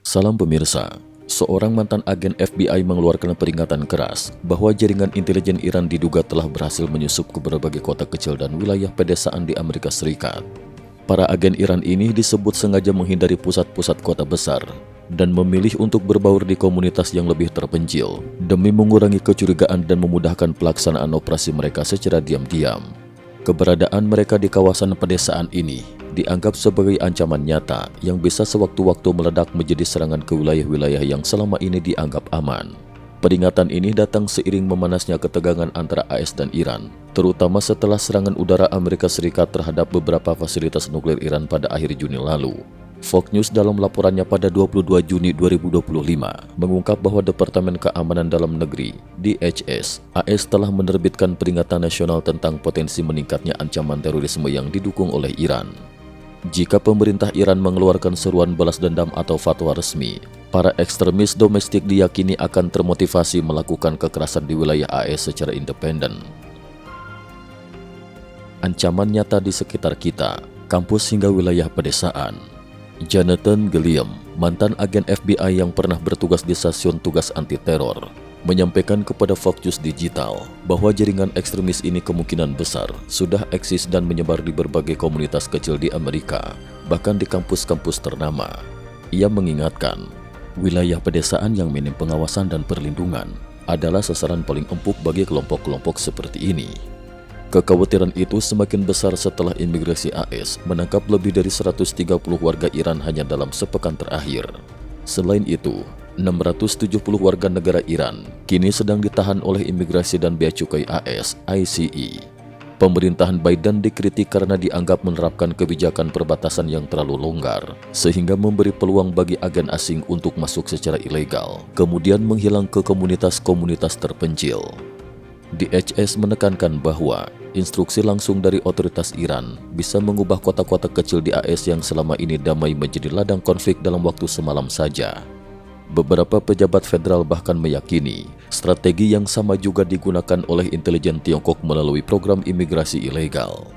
Salam pemirsa, seorang mantan agen FBI mengeluarkan peringatan keras bahwa jaringan intelijen Iran diduga telah berhasil menyusup ke berbagai kota kecil dan wilayah pedesaan di Amerika Serikat. Para agen Iran ini disebut sengaja menghindari pusat-pusat kota besar dan memilih untuk berbaur di komunitas yang lebih terpencil demi mengurangi kecurigaan dan memudahkan pelaksanaan operasi mereka secara diam-diam. Keberadaan mereka di kawasan pedesaan ini dianggap sebagai ancaman nyata yang bisa sewaktu-waktu meledak menjadi serangan ke wilayah-wilayah yang selama ini dianggap aman. Peringatan ini datang seiring memanasnya ketegangan antara AS dan Iran, terutama setelah serangan udara Amerika Serikat terhadap beberapa fasilitas nuklir Iran pada akhir Juni lalu. Fox News dalam laporannya pada 22 Juni 2025 mengungkap bahwa Departemen Keamanan Dalam Negeri (DHS) AS telah menerbitkan peringatan nasional tentang potensi meningkatnya ancaman terorisme yang didukung oleh Iran. Jika pemerintah Iran mengeluarkan seruan balas dendam atau fatwa resmi, para ekstremis domestik diyakini akan termotivasi melakukan kekerasan di wilayah AS secara independen. Ancaman nyata di sekitar kita, kampus hingga wilayah pedesaan. Jonathan Gilliam, mantan agen FBI yang pernah bertugas di stasiun tugas anti-teror, menyampaikan kepada Fox News Digital bahwa jaringan ekstremis ini kemungkinan besar sudah eksis dan menyebar di berbagai komunitas kecil di Amerika, bahkan di kampus-kampus ternama. Ia mengingatkan, wilayah pedesaan yang minim pengawasan dan perlindungan adalah sasaran paling empuk bagi kelompok-kelompok seperti ini. Kekhawatiran itu semakin besar setelah imigrasi AS menangkap lebih dari 130 warga Iran hanya dalam sepekan terakhir. Selain itu, 670 warga negara Iran kini sedang ditahan oleh imigrasi dan bea cukai AS (ICE). Pemerintahan Biden dikritik karena dianggap menerapkan kebijakan perbatasan yang terlalu longgar, sehingga memberi peluang bagi agen asing untuk masuk secara ilegal, kemudian menghilang ke komunitas-komunitas terpencil. DHS menekankan bahwa instruksi langsung dari otoritas Iran bisa mengubah kota-kota kecil di AS yang selama ini damai menjadi ladang konflik dalam waktu semalam saja. Beberapa pejabat federal bahkan meyakini strategi yang sama juga digunakan oleh intelijen Tiongkok melalui program imigrasi ilegal.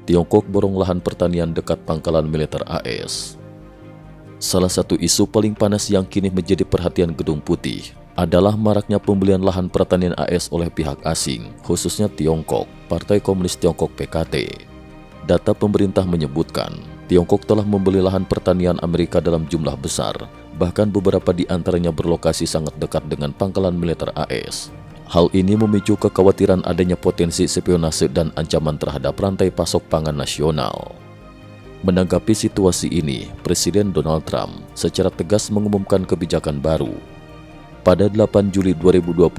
Tiongkok borong lahan pertanian dekat pangkalan militer AS. Salah satu isu paling panas yang kini menjadi perhatian Gedung Putih adalah maraknya pembelian lahan pertanian AS oleh pihak asing, khususnya Tiongkok, Partai Komunis Tiongkok (PKT). Data pemerintah menyebutkan, Tiongkok telah membeli lahan pertanian Amerika dalam jumlah besar, bahkan beberapa di antaranya berlokasi sangat dekat dengan pangkalan militer AS. Hal ini memicu kekhawatiran adanya potensi spionase dan ancaman terhadap rantai pasok pangan nasional. Menanggapi situasi ini, Presiden Donald Trump secara tegas mengumumkan kebijakan baru. Pada 8 Juli 2025,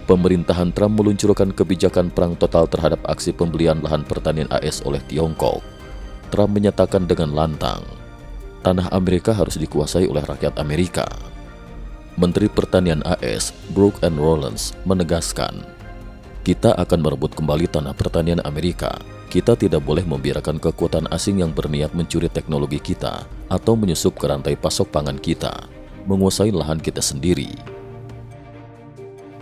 pemerintahan Trump meluncurkan kebijakan perang total terhadap aksi pembelian lahan pertanian AS oleh Tiongkok. Trump menyatakan dengan lantang, tanah Amerika harus dikuasai oleh rakyat Amerika. Menteri Pertanian AS, Brooke and Rollins, menegaskan, kita akan merebut kembali tanah pertanian Amerika. Kita tidak boleh membiarkan kekuatan asing yang berniat mencuri teknologi kita atau menyusup ke rantai pasok pangan kita, menguasai lahan kita sendiri.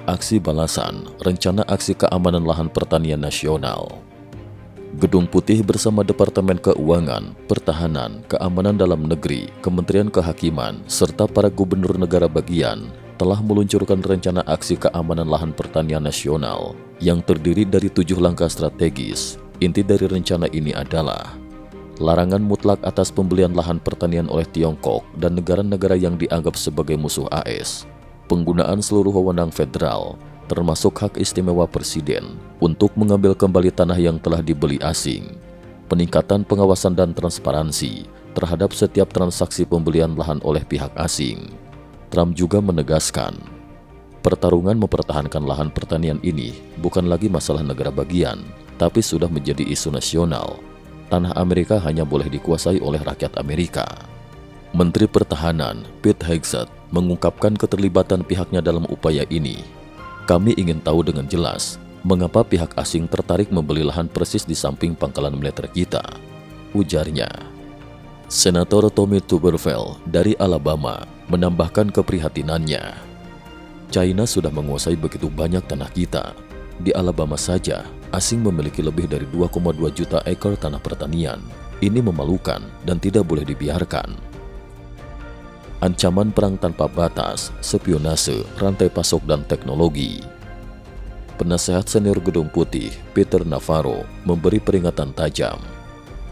Aksi balasan, rencana aksi keamanan lahan pertanian nasional. Gedung Putih bersama Departemen Keuangan, Pertahanan, Keamanan Dalam Negeri, Kementerian Kehakiman, serta para gubernur negara bagian telah meluncurkan rencana aksi keamanan lahan pertanian nasional yang terdiri dari 7 langkah strategis. Inti dari rencana ini adalah larangan mutlak atas pembelian lahan pertanian oleh Tiongkok dan negara-negara yang dianggap sebagai musuh AS, penggunaan seluruh wewenang federal, termasuk hak istimewa presiden, untuk mengambil kembali tanah yang telah dibeli asing, peningkatan pengawasan dan transparansi terhadap setiap transaksi pembelian lahan oleh pihak asing. Trump juga menegaskan, pertarungan mempertahankan lahan pertanian ini bukan lagi masalah negara bagian, tapi sudah menjadi isu nasional. Tanah Amerika hanya boleh dikuasai oleh rakyat Amerika. Menteri Pertahanan Pete Hegseth mengungkapkan keterlibatan pihaknya dalam upaya ini. Kami ingin tahu dengan jelas mengapa pihak asing tertarik membeli lahan persis di samping pangkalan militer kita, ujarnya. Senator Tommy Tuberville dari Alabama menambahkan keprihatinannya. China sudah menguasai begitu banyak tanah kita. Di Alabama saja, asing memiliki lebih dari 2,2 juta ekor tanah pertanian. Ini memalukan dan tidak boleh dibiarkan. ancaman perang tanpa batas, spionase, rantai pasok dan teknologi. Penasehat senior Gedung Putih, Peter Navarro, memberi peringatan tajam.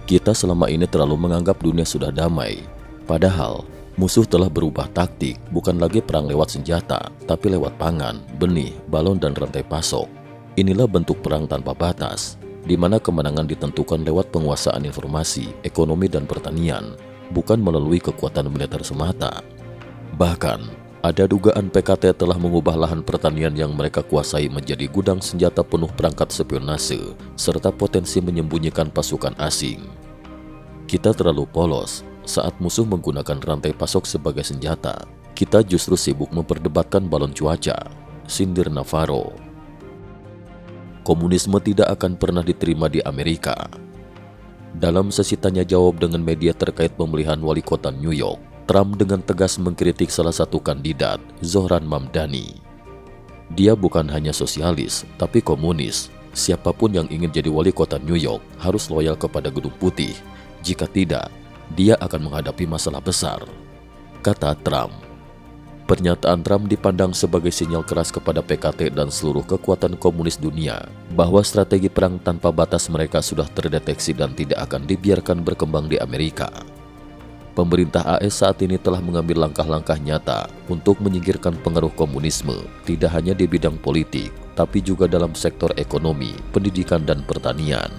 Kita selama ini terlalu menganggap dunia sudah damai. Padahal, musuh telah berubah taktik, bukan lagi perang lewat senjata, tapi lewat pangan, benih, balon dan rantai pasok. Inilah bentuk perang tanpa batas, di mana kemenangan ditentukan lewat penguasaan informasi, ekonomi dan pertanian, bukan melalui kekuatan militer semata. Bahkan, ada dugaan PKT telah mengubah lahan pertanian yang mereka kuasai menjadi gudang senjata penuh perangkat spionase, serta potensi menyembunyikan pasukan asing. Kita terlalu polos saat musuh menggunakan rantai pasok sebagai senjata. Kita justru sibuk memperdebatkan balon cuaca, sindir Navarro. Komunisme tidak akan pernah diterima di Amerika. Dalam sesi tanya jawab dengan media terkait pemilihan wali kota New York, Trump dengan tegas mengkritik salah satu kandidat, Zohran Mamdani. Dia bukan hanya sosialis, tapi komunis. Siapapun yang ingin jadi wali kota New York harus loyal kepada Gedung Putih. Jika tidak, dia akan menghadapi masalah besar, kata Trump. Pernyataan Trump dipandang sebagai sinyal keras kepada PKT dan seluruh kekuatan komunis dunia bahwa strategi perang tanpa batas mereka sudah terdeteksi dan tidak akan dibiarkan berkembang di Amerika. Pemerintah AS saat ini telah mengambil langkah-langkah nyata untuk menyingkirkan pengaruh komunisme, tidak hanya di bidang politik, tapi juga dalam sektor ekonomi, pendidikan, dan pertanian.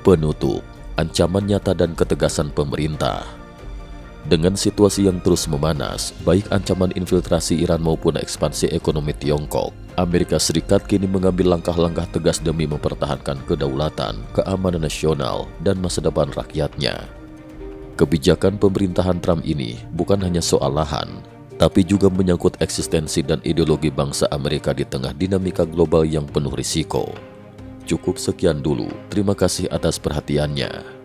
Penutup, ancaman nyata dan ketegasan pemerintah. Dengan situasi yang terus memanas, baik ancaman infiltrasi Iran maupun ekspansi ekonomi Tiongkok, Amerika Serikat kini mengambil langkah-langkah tegas demi mempertahankan kedaulatan, keamanan nasional, dan masa depan rakyatnya. Kebijakan pemerintahan Trump ini bukan hanya soal lahan, tapi juga menyangkut eksistensi dan ideologi bangsa Amerika di tengah dinamika global yang penuh risiko. Cukup sekian dulu, terima kasih atas perhatiannya.